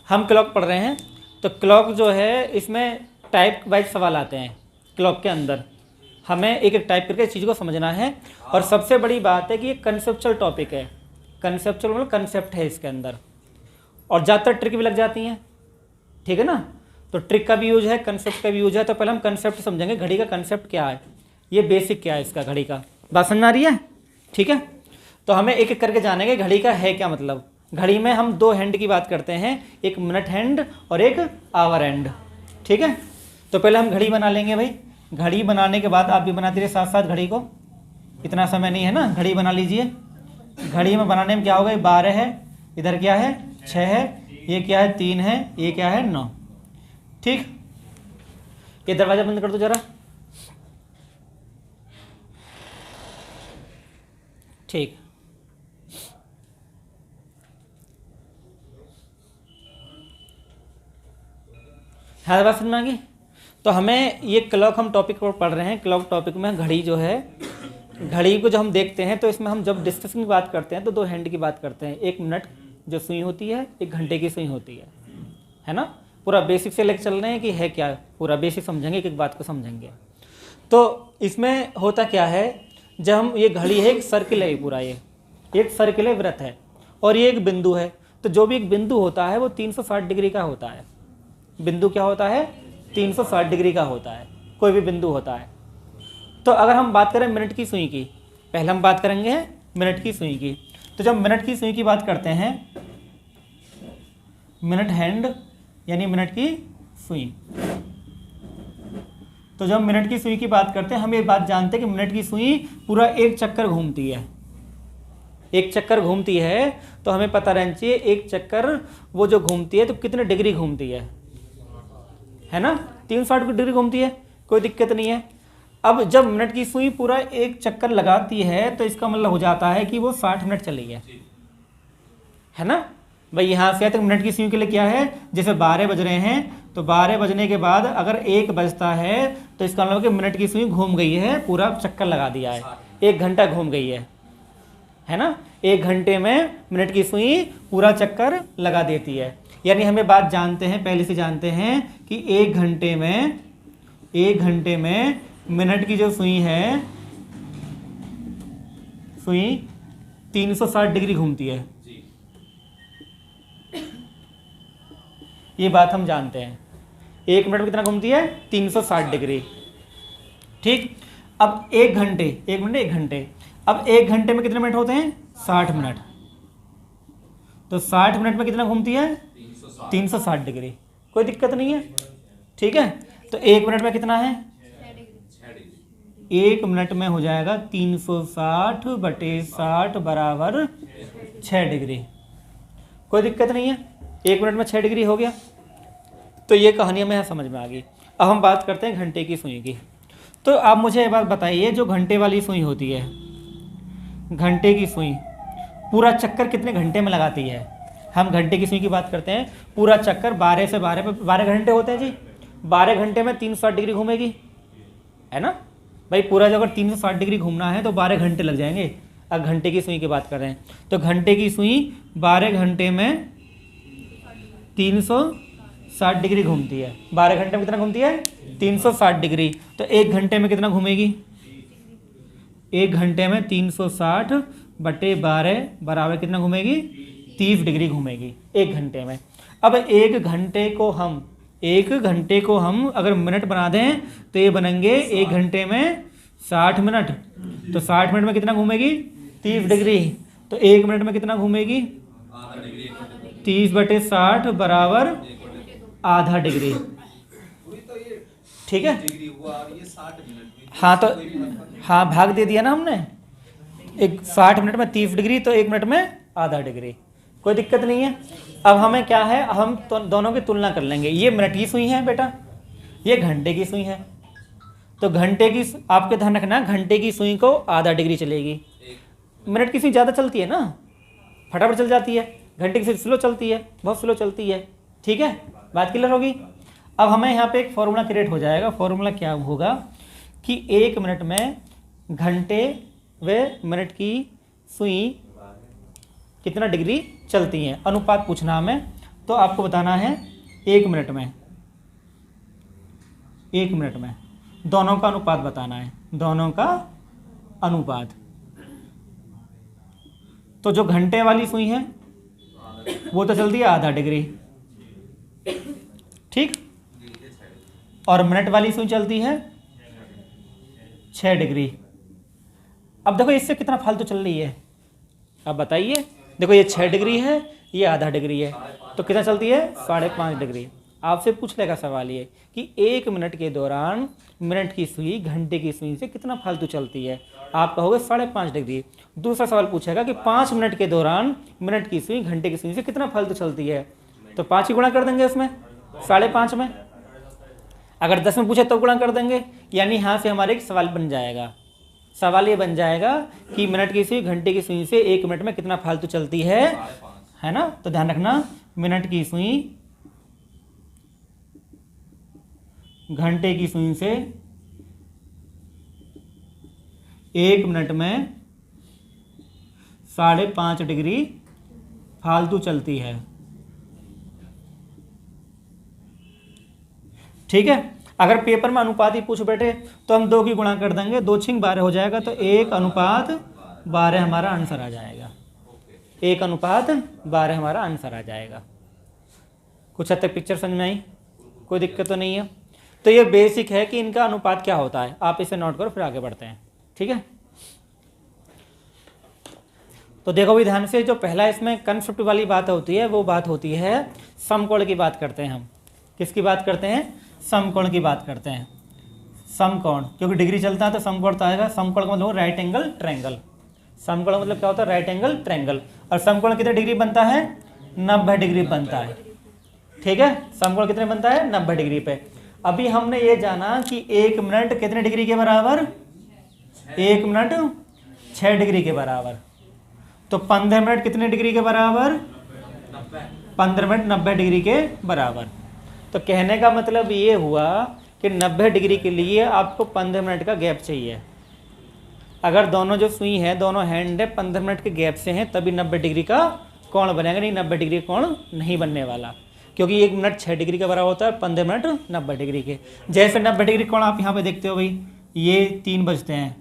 हम क्लॉक पढ़ रहे हैं, तो क्लॉक जो है इसमें टाइप वाइज सवाल आते हैं। क्लॉक के अंदर हमें एक एक टाइप करके चीज़ को समझना है। और सबसे बड़ी बात है कि ये कंसेप्चुअल टॉपिक है। कंसेप्चुअल मतलब कंसेप्ट है इसके अंदर, और ज़्यादातर ट्रिक भी लग जाती हैं, ठीक है ना। तो ट्रिक का भी यूज है, कंसेप्ट का भी यूज है। तो पहले हम कंसेप्ट समझेंगे, घड़ी का कंसेप्ट क्या है, ये बेसिक क्या है इसका, घड़ी का। बात समझ आ रही है, ठीक है। तो हमें एक एक करके जानेंगे घड़ी का है क्या मतलब। घड़ी में हम दो हैंड की बात करते हैं, एक मिनट हैंड और एक आवर हैंड, ठीक है। तो पहले हम घड़ी बना लेंगे भाई। घड़ी बनाने के बाद आप भी बनाते रहिए साथ साथ घड़ी को, इतना समय नहीं है ना, घड़ी बना लीजिए। घड़ी में बनाने में क्या होगा, 12 है, इधर क्या है 6 है, ये क्या है 3 है, ये क्या है 9, ठीक। ये दरवाजा बंद कर दो जरा, ठीक। हाँ बात समझ में आ गई। तो हमें ये क्लॉक हम टॉपिक पर पढ़ रहे हैं। क्लॉक टॉपिक में घड़ी जो है, घड़ी को जब हम देखते हैं तो इसमें हम जब डिस्कशन की बात करते हैं तो दो हैंड की बात करते हैं। एक मिनट जो सुई होती है, एक घंटे की सुई होती है ना। पूरा बेसिक से लेकर चल रहे हैं कि है क्या, पूरा बेसिक समझेंगे, एक एक बात को समझेंगे। तो इसमें होता क्या है, जब हम, ये घड़ी है एक सर्किल है, पूरा ये एक सर्किल है, वृत्त है, और ये एक बिंदु है। तो जो भी एक बिंदु होता है वो 360 डिग्री का होता है। बिंदु क्या होता है, 360 डिग्री का होता है, कोई भी बिंदु होता है। तो अगर हम बात करें मिनट की सुई की, पहले हम बात करेंगे मिनट की सुई की। तो जब मिनट की सुई की बात करते हैं, मिनट हैंड यानी मिनट की सुई, तो जब मिनट की सुई की बात करते हैं, हम ये बात जानते हैं कि मिनट की सुई पूरा एक चक्कर घूमती है। एक चक्कर घूमती है तो हमें पता रहना चाहिए एक चक्कर वो जो घूमती है तो कितने डिग्री घूमती है ना, 360 डिग्री घूमती है, कोई दिक्कत नहीं है। अब जब मिनट की सुई पूरा एक चक्कर लगाती है तो इसका मतलब हो जाता है कि वो 60 मिनट चली है ना भाई। यहाँ से तक मिनट की सुई के लिए क्या है, जैसे 12 बज रहे हैं तो 12 बजने के बाद अगर 1 बजता है तो इसका मतलब कि मिनट की सुई घूम गई है, पूरा चक्कर लगा दिया है, 1 घंटा घूम गई है ना। 1 घंटे में मिनट की सुई पूरा चक्कर लगा देती है। यानी हमें बात जानते हैं, पहले से जानते हैं कि 1 घंटे में मिनट की जो सुई है, सुई 360 डिग्री घूमती है। ये बात हम जानते हैं, 1 मिनट में कितना घूमती है, 360 डिग्री, ठीक। अब 1 घंटे, 1 मिनट 1 घंटे, अब 1 घंटे में कितने मिनट होते हैं, 60 मिनट। तो 60 मिनट में कितना घूमती है, 360 डिग्री, कोई दिक्कत नहीं है, ठीक है। तो 1 मिनट में कितना है, 1 मिनट में हो जाएगा 360/60 बराबर 6 डिग्री, कोई दिक्कत नहीं है। 1 मिनट में 6 डिग्री हो गया। तो ये कहानी हमें समझ में आ गई। अब हम बात करते हैं घंटे की सुई की। तो आप मुझे ये बात बताइए, जो घंटे वाली सुई होती है, घंटे की सुई पूरा चक्कर कितने घंटे में लगाती है। हम घंटे की सुई की बात करते हैं, पूरा चक्कर 12 से 12 पे 12 घंटे होते हैं जी, 12 घंटे में 360 डिग्री घूमेगी, है ना भाई। पूरा जो अगर 360 डिग्री घूमना है तो 12 घंटे लग जाएंगे। अब घंटे की सुई की बात कर रहे हैं, तो घंटे की सुई 12 घंटे में 360 डिग्री घूमती है। 12 घंटे में कितना घूमती है, 360 डिग्री। तो 1 घंटे में कितना घूमेगी, 1 घंटे में 360/12 बराबर कितना घूमेगी, 30 डिग्री घूमेगी 1 घंटे में। अब 1 घंटे को हम अगर मिनट बना दें तो ये बनेंगे 1 घंटे में 60 मिनट। तो 60 मिनट में कितना घूमेगी, 30 डिग्री। तो 1 मिनट में कितना घूमेगी, 30/60 बराबर आधा डिग्री, ठीक है। हाँ तो हाँ भाग दे दिया ना हमने, 60 मिनट में 30 डिग्री तो 1 मिनट में आधा डिग्री, कोई दिक्कत नहीं है। अब हमें क्या है, हम तो दोनों की तुलना कर लेंगे। ये मिनट की सुई है बेटा, ये घंटे की सुई है। तो घंटे की, आपके ध्यान रखना, घंटे की सुई को आधा डिग्री चलेगी। मिनट की सुई ज़्यादा चलती है ना, फटाफट चल जाती है। घंटे की सुई स्लो चलती है, बहुत स्लो चलती है, ठीक है। बात क्लियर होगी। अब हमें यहाँ पे एक फॉर्मूला क्रिएट हो जाएगा। फॉर्मूला क्या होगा कि 1 मिनट में घंटे व मिनट की सुई कितना डिग्री चलती हैं, अनुपात पूछना हमें। तो आपको बताना है 1 मिनट में, 1 मिनट में दोनों का अनुपात बताना है, दोनों का अनुपात। तो जो घंटे वाली सुई है वो तो चलती है आधा डिग्री, ठीक, और मिनट वाली सुई चलती है 6 डिग्री। अब देखो इससे कितना फालतू चल रही है, अब बताइए। देखो ये 6 डिग्री है, ये आधा डिग्री है, तो कितना चलती है 5.5 डिग्री। आपसे पूछ लेगा सवाल ये कि 1 मिनट के दौरान मिनट की सुई घंटे की सुई से कितना फालतू चलती है, आप कहोगे 5.5 डिग्री। दूसरा सवाल पूछेगा कि 5 मिनट के दौरान मिनट की सुई घंटे की सुई से कितना फालतू चलती है, तो 5 ही गुणा कर देंगे उसमें 5.5 में। अगर 10 में पूछे तो गुणा कर देंगे, यानी यहाँ से हमारे एक सवाल बन जाएगा। सवाल ये बन जाएगा कि मिनट की सुई घंटे की सुई से 1 मिनट में कितना फालतू चलती है ना। तो ध्यान रखना, मिनट की सुई घंटे की सुई से 1 मिनट में 5.5 डिग्री फालतू चलती है, ठीक है। अगर पेपर में अनुपात ही पूछ बैठे तो हम 2 की गुणा कर देंगे, 2 छिंग 12 हो जाएगा, तो 1:12 हमारा आंसर आ जाएगा, 1:12 हमारा आंसर आ जाएगा। कुछ हद तक पिक्चर समझ में आई, कोई दिक्कत तो नहीं है। तो ये बेसिक है कि इनका अनुपात क्या होता है, आप इसे नोट करो फिर आगे बढ़ते हैं, ठीक है। तो देखो भी ध्यान से, जो पहला इसमें कंसेप्ट वाली बात होती है वो बात होती है समकोण की बात करते हैं हम। किसकी बात करते हैं, समकोण की बात करते हैं। समकोण, क्योंकि डिग्री चलता है तो समकोण तो आएगा। समकोण का मतलब राइट एंगल ट्रायंगल, समकोण मतलब क्या होता है, राइट एंगल ट्रायंगल। और समकोण कितने डिग्री बनता है, 90 डिग्री बनता है, ठीक है। समकोण कितने बनता है, 90 डिग्री पे। अभी हमने ये जाना कि 1 मिनट कितने डिग्री के बराबर, 1 मिनट 6 डिग्री के बराबर। तो 15 मिनट कितने डिग्री के बराबर, 15 मिनट 90 डिग्री के बराबर। तो कहने का मतलब ये हुआ कि 90 डिग्री के लिए आपको 15 मिनट का गैप चाहिए। अगर दोनों जो सुई है, दोनों हैंड है 15 मिनट के गैप से हैं, तभी 90 डिग्री का कोण बनेगा, नहीं 90 डिग्री कोण नहीं बनने वाला, क्योंकि 1 मिनट 6 डिग्री के बराबर होता है, 15 मिनट 90 डिग्री के। जैसे 90 डिग्री कोण आप यहाँ पे देखते हो भाई, ये 3 बजते हैं,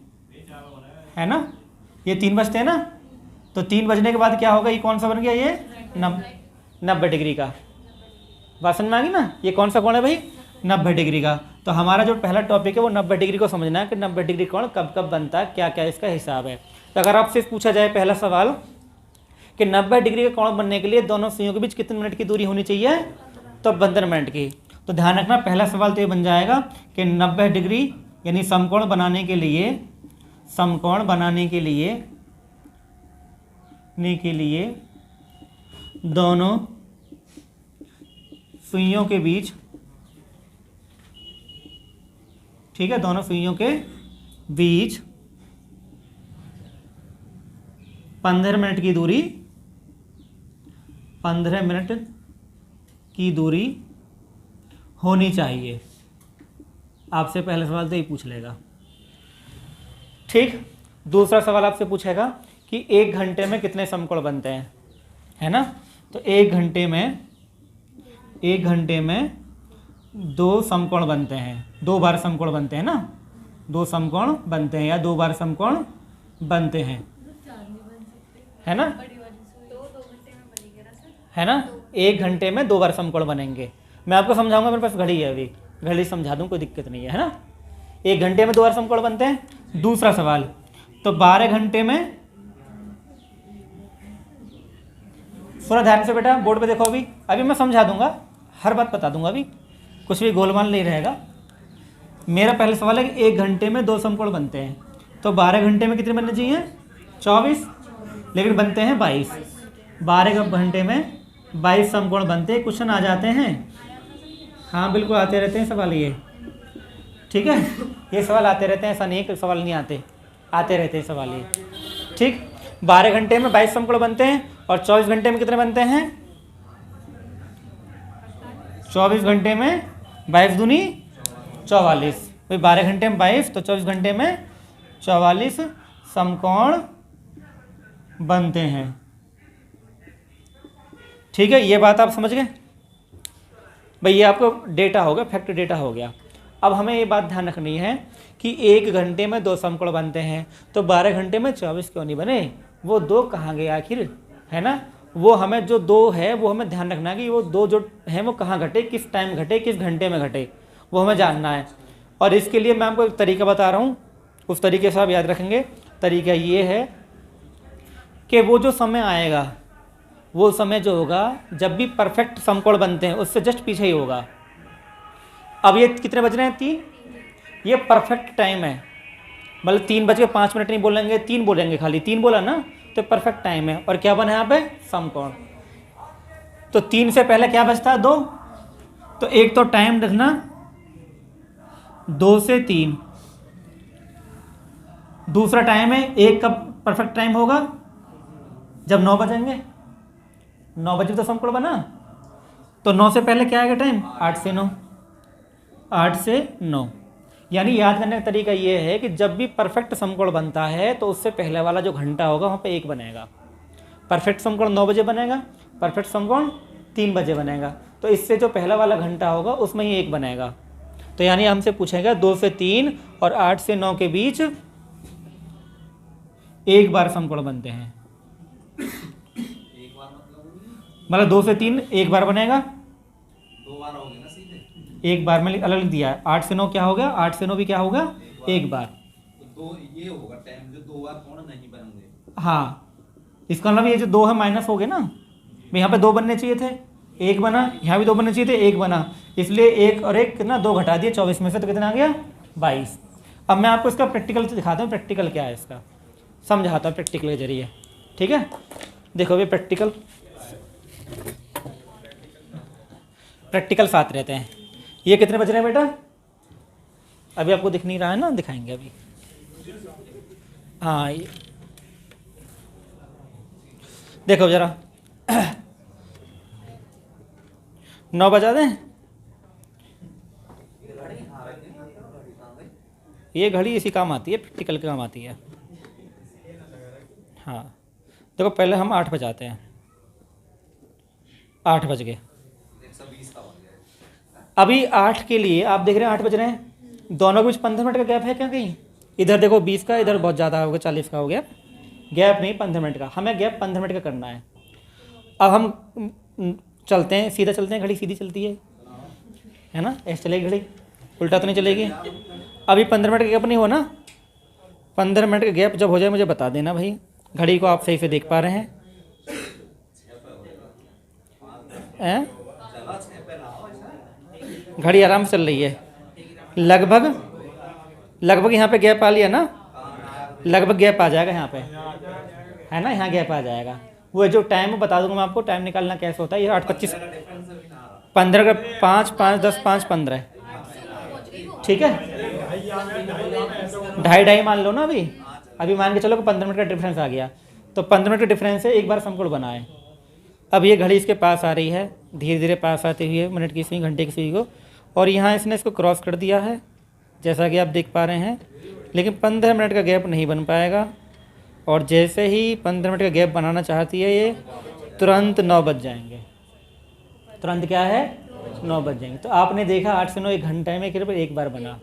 है ना, ये 3 बजते हैं ना। तो 3 बजने के बाद क्या होगा, ये कौन सा बन गया, ये 90 डिग्री का। बात समझ में आ गई ना, ये कौन सा कोण है भाई, 90 डिग्री का। तो हमारा जो पहला टॉपिक है वो 90 डिग्री को समझना है कि 90 डिग्री कोण कब कब बनता है, क्या क्या इसका हिसाब है। तो अगर आपसे पूछा जाए पहला सवाल कि 90 डिग्री का कोण बनने के लिए दोनों सुइयों के बीच कितने मिनट की दूरी होनी चाहिए, तो 15 मिनट की। तो ध्यान रखना, पहला सवाल तो ये बन जाएगा कि 90 डिग्री यानी समकोण बनाने के लिए, समकोण बनाने के लिए दोनों सुइयों के बीच, ठीक है, दोनों सुइयों के बीच 15 मिनट की दूरी, 15 मिनट की दूरी होनी चाहिए। आपसे पहला सवाल तो ये पूछ लेगा, ठीक। दूसरा सवाल आपसे पूछेगा कि 1 घंटे में कितने समकोण बनते हैं, है ना। तो 1 घंटे में 2 समकोण बनते हैं, 2 बार समकोण बनते हैं ना, 2 समकोण बनते हैं या 2 बार समकोण बनते हैं, है ना, है ना। 1 घंटे में 2 बार समकोण बनेंगे। मैं आपको समझाऊंगा, मेरे पास घड़ी है, अभी घड़ी समझा दूं, कोई दिक्कत नहीं है ना। 1 घंटे में 2 बार समकोण बनते हैं। दूसरा सवाल, तो 12 घंटे में, थोड़ा ध्यान से बेटा बोर्ड पे देखो, अभी मैं समझा दूंगा, हर बात बता दूंगा, अभी कुछ भी गोलमाल नहीं रहेगा। मेरा पहला सवाल है कि 1 घंटे में 2 समकोण बनते हैं, तो 12 घंटे में कितने बनने चाहिए, 24, लेकिन बनते हैं 22। 12 घंटे में 22 समकोण बनते हैं। क्वेश्चन आ जाते हैं, हाँ बिल्कुल आते रहते हैं सवाल ये, ठीक है, ये सवाल आते रहते हैं, ऐसा नहीं है कि सवाल नहीं आते, आते रहते हैं सवाल ये, ठीक। 12 घंटे में 22 समकोण बनते हैं और 24 घंटे में कितने बनते हैं, 24 घंटे में 22 दूनी 44। भाई 12 घंटे में 22, तो 24 घंटे में 44 समकोण बनते हैं, ठीक है। ये बात आप समझ गए। भाई ये आपको डेटा हो गया, फैक्ट डेटा हो गया। अब हमें ये बात ध्यान रखनी है कि 1 घंटे में 2 समकोण बनते हैं, तो 12 घंटे में 24 क्यों नहीं बने? वो 2 कहाँ गए आखिर, है ना? वो हमें जो 2 है वो हमें ध्यान रखना है कि वो 2 जो हैं वो कहाँ घटे, किस टाइम घटे, किस घंटे में घटे, वो हमें जानना है। और इसके लिए मैं आपको एक तरीका बता रहा हूँ, उस तरीके से आप याद रखेंगे। तरीका ये है कि वो जो समय आएगा, वो समय जो होगा जब भी परफेक्ट समकोण बनते हैं उससे जस्ट पीछे ही होगा। अब ये कितने बज रहे हैं? 3। ये परफेक्ट टाइम है, मतलब 3:05 नहीं बोलेंगे, 3 बोलेंगे, खाली 3 बोला ना, तो परफेक्ट टाइम है। और क्या बना यहाँ पे? समकोण। तो 3 से पहले क्या बचता है? 2। तो एक तो टाइम रखना 2 से 3। दूसरा टाइम है 1 कब परफेक्ट टाइम होगा? जब 9 बजेंगे। 9 बजे तो समकोण बना, तो 9 से पहले क्या आएगा टाइम? 8 से 9। 8 से 9। यानी याद करने का तरीका ये है कि जब भी परफेक्ट समकोण बनता है तो उससे पहले वाला जो घंटा होगा वहाँ पे 1 बनेगा। परफेक्ट समकोण 9 बजे बनेगा, परफेक्ट समकोण 3 बजे बनेगा, तो इससे जो पहला वाला घंटा होगा उसमें ही 1 बनेगा। तो यानी हमसे पूछेगा 2 से 3 और 8 से 9 के बीच 1 बार समकोण बनते हैं। मतलब 2 से 3 1 बार बनेगा, 2 बार हो गए ना सीधे। 1 बार में अलग लिख दिया है। 8 से 9 क्या हो गया? 8 से 9 भी क्या होगा? 1 बार। तो 2 ये होगा टाइम जो 2 बार कोण नहीं बनेंगे। हाँ, इसका मतलब ये जो 2 है माइनस हो गए ना, यहाँ पे 2 बनने चाहिए थे, 1 बना, यहाँ भी 2 बनने चाहिए थे, 1 बना, इसलिए 1 और 1 कितना? 2 घटा दिए 24 में से, तो कितना आ गया? 22। अब मैं आपको इसका प्रैक्टिकल दिखाता हूँ, प्रैक्टिकल क्या है इसका समझाता हूँ प्रैक्टिकल के जरिए। ठीक है, देखो ये प्रैक्टिकल साथ रहते हैं। ये कितने बज रहे हैं बेटा? अभी आपको दिख नहीं रहा है ना, दिखाएंगे अभी। हाँ, ये देखो जरा 9 बजा दें। ये घड़ी इसी काम आती है, प्रैक्टिकल के काम आती है। हाँ देखो, पहले हम 8 बजाते हैं। 8 बज गए। 120 का बन गया। अभी 8 के लिए आप देख रहे हैं 8 बज रहे हैं, दोनों के बीच 15 मिनट का गैप है क्या कहीं? इधर देखो 20 का, इधर बहुत ज़्यादा हो गया, 40 का हो गया। गैप नहीं, 15 मिनट का, हमें गैप 15 मिनट का करना है। अब हम चलते हैं, सीधा चलते हैं, घड़ी सीधी चलती है ना? ऐसे चलेगी घड़ी, उल्टा तो नहीं चलेगी। अभी 15 मिनट का गैप नहीं हो ना? 15 मिनट का गैप जब हो जाए मुझे बता देना भाई। घड़ी को आप सही से देख पा रहे हैं? घड़ी आराम से चल रही है, लगभग यहाँ पे गैप आ लिया ना, लगभग गैप आ जाएगा यहाँ पे, है ना? यहाँ गैप आ जाएगा। वो जो टाइम बता दूंगा मैं आपको, टाइम निकालना कैसे होता है। ये 8:25, 15 का 5, 5, 10, 5, 15, ठीक है? 2.5 मान लो ना। अभी मान के चलो कि 15 मिनट का डिफरेंस आ गया, तो 15 मिनट का डिफरेंस से 1 बार समकोण बना है। अब ये घड़ी इसके पास आ रही है, धीरे धीरे पास आती हुई है मिनट की सुई, घंटे की सुई को, और यहाँ इसने इसको क्रॉस कर दिया है जैसा कि आप देख पा रहे हैं। लेकिन 15 मिनट का गैप नहीं बन पाएगा, और जैसे ही 15 मिनट का गैप बनाना चाहती है ये, तुरंत 9 बज जाएंगे। तुरंत क्या है? 9 बज जाएंगे। तो आपने देखा 8 से 9 1 घंटे में केवल 1 बार बना।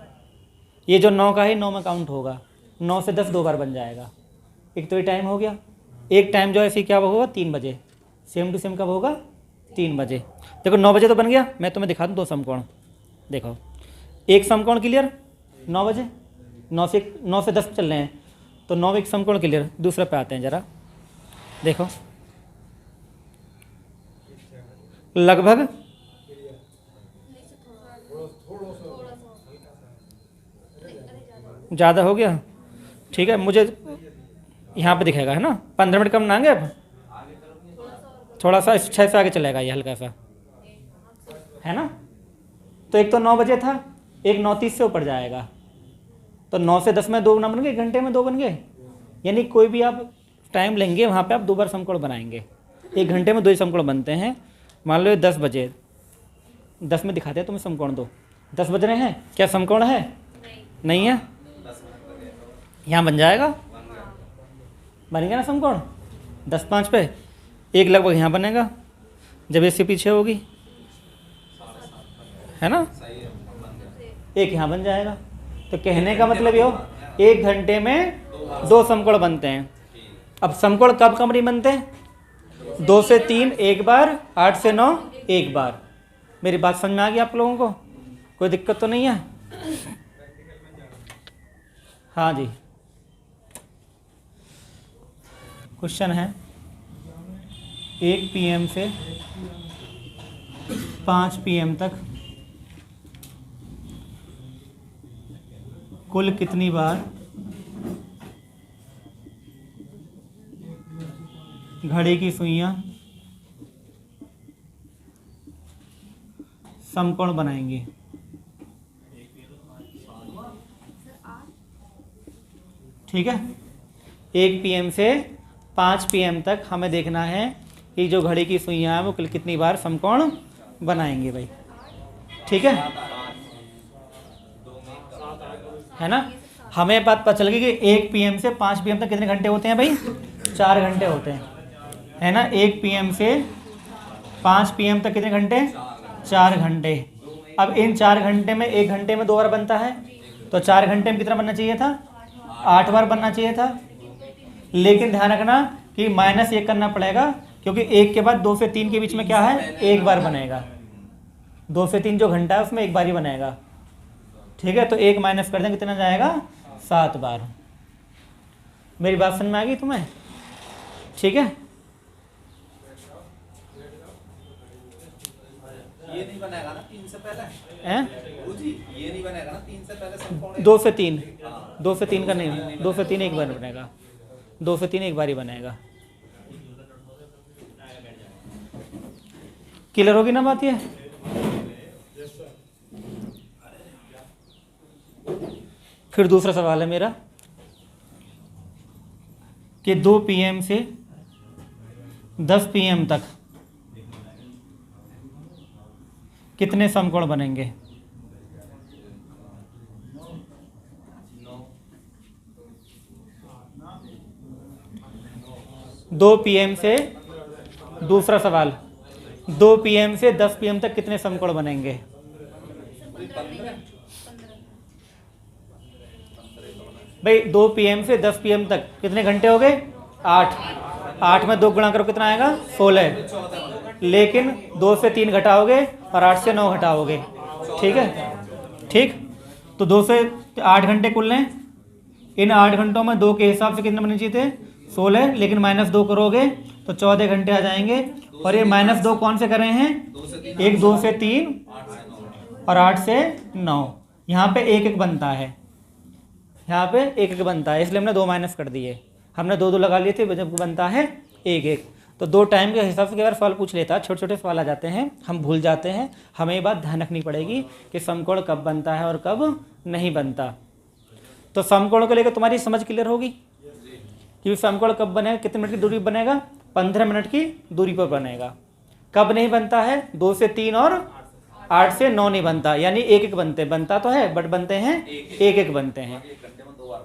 ये जो 9 का है 9 में काउंट होगा, 9 से 10 2 बार बन जाएगा। एक तो ये टाइम हो गया। एक टाइम जो ऐसे क्या होगा? 3 बजे। सेम टू सेम कब होगा? 3 बजे। देखो 9 बजे तो बन गया। मैं तुम्हें दिखा दूँ 2 समकोण। देखो, एक समकोण क्लियर 9 बजे, 9 से 10 चल रहे हैं, तो 9 एक समकोण क्लियर। दूसरा पे आते हैं जरा, देखो लगभग ज़्यादा हो गया, ठीक है? मुझे यहाँ पे दिखेगा, है ना? 15 मिनट कम नाएंगे अब, थोड़ा सा 6 से आगे चलेगा ये, हल्का सा, है ना? तो एक तो 9 बजे था, एक 9:30 से ऊपर जाएगा, तो 9 से 10 में 2 ना बन गए, 1 घंटे में 2 बन गए। यानी कोई भी आप टाइम लेंगे वहाँ पे आप 2 बार समकोण बनाएंगे। 1 घंटे में 2 ही समकोण बनते हैं। मान लो 10 बजे, 10 में दिखाते हैं तुम्हें समकोण 2, 10 बज रहे हैं, क्या समकोण है? नहीं है। यहाँ बन जाएगा, बन गया ना समकोण? 10-5 पे एक लगभग यहाँ बनेगा जब इससे पीछे होगी, है ना, सही है, बन गया। एक यहाँ बन जाएगा। तो कहने का मतलब ये हो 1 घंटे में 2 समकोण बनते हैं। अब समकोण कब कब नहीं बनते? 2 से 3 एक बार, 8 से 9 एक बार। मेरी बात समझ में आ गई आप लोगों को? कोई दिक्कत तो नहीं है? हाँ जी, क्वेश्चन है 1 PM से 5 PM तक कुल कितनी बार घड़ी की सुइयां समकोण बनाएंगे? ठीक है, 1 PM से 5 PM तक हमें देखना है कि जो घड़ी की सुइयां हैं वो कुल कितनी बार समकोण बनाएंगे भाई। ठीक है ना? हमें बात पता चल गई कि 1 PM से 5 PM तक कितने घंटे होते हैं भाई? 4 घंटे होते हैं, है ना। 1 PM से 5 PM तक कितने घंटे? 4 घंटे। अब इन 4 घंटे में 1 घंटे में 2 बार बनता है, तो 4 घंटे में कितना बनना चाहिए था? 8 बार बनना चाहिए था। लेकिन ध्यान रखना कि -1 करना पड़ेगा, क्योंकि 1 के बाद 2 से 3 के बीच में क्या है? 1 बार बनेगा। 2 से 3 जो घंटा है उसमें 1 बार ही बनेगा। ठीक है, तो 1 माइनस कर दें, कितना जाएगा? 7 बार। मेरी बात समझ में आ गई तुम्हें? ठीक है, ये नहीं बनेगा ना 3 से पहले? हैं? जी, ये नहीं बनेगा ना 3 से पहले समकोण? 2 से 3, 2 से 3 का नहीं, 2 से 3 एक बार बनेगा। 2 से 3 एक बार ही बनेगा। क्लियर होगी ना बात ये? फिर दूसरा सवाल है मेरा कि 2 PM से 10 PM तक कितने समकोण बनेंगे? 2 PM से, दूसरा सवाल, 2 PM से 10 PM तक कितने समकोण बनेंगे? भाई 2 PM से 10 PM तक कितने घंटे हो गए? 8। 8 में 2 गुणा करो, कितना आएगा? 16। लेकिन 2 से 3 घटाओगे और 8 से 9 घटाओगे। ठीक है, ठीक। तो 2 से 8 घंटे कुल लें। इन 8 घंटों में 2 के हिसाब से कितने बनने चाहिए थे? 16, लेकिन -2 करोगे तो 14 घंटे आ जाएंगे। और ये -2 कौन से कर रहे हैं? 1, 2 से 3 और 8 से 9। यहाँ पे 1 1 बनता है, यहाँ पे 1 1 बनता है, इसलिए हमने 2 माइनस कर दिए। हमने 2 2 लगा लिए थे, जब बनता है 1 1। तो 2 टाइम के हिसाब से कई बार सवाल पूछ लेता है, छोटे छोटे सवाल आ जाते हैं, हम भूल जाते हैं। हमें ये बात ध्यान रखनी पड़ेगी कि समकोण कब बनता है और कब नहीं बनता। तो समकोण को लेकर तुम्हारी समझ क्लियर होगी कि समकोण कब बनेगा, कितने मिनट की दूरी पर बनेगा? 15 मिनट की दूरी पर बनेगा। कब नहीं बनता है? 2 से 3 और 8 से 9 नहीं बनता, यानी 1 1 बनता तो है, बट बनते हैं 1 1 बनते हैं।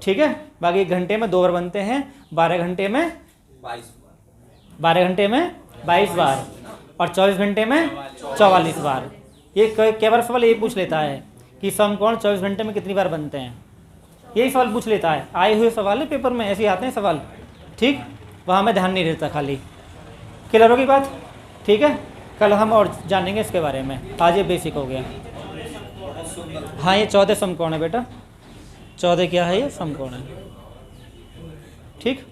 ठीक है, बाकी 1 घंटे में 2 बार बनते हैं, 12 घंटे में 22 बार और 24 घंटे में 44 बार। ये कई बार सवाल ये पूछ लेता है कि समकोण 24 घंटे में कितनी बार बनते हैं, यही सवाल पूछ लेता है। आए हुए सवाल है पेपर में, ऐसे ही आते हैं सवाल। ठीक, वहाँ में ध्यान नहीं रहता खाली। क्लियर होगी बात? ठीक है, कल हम और जानेंगे इसके बारे में, आज ये बेसिक हो गया। हाँ, ये 14 समकोण है बेटा, 14 क्या है? ये समकोण है। ठीक।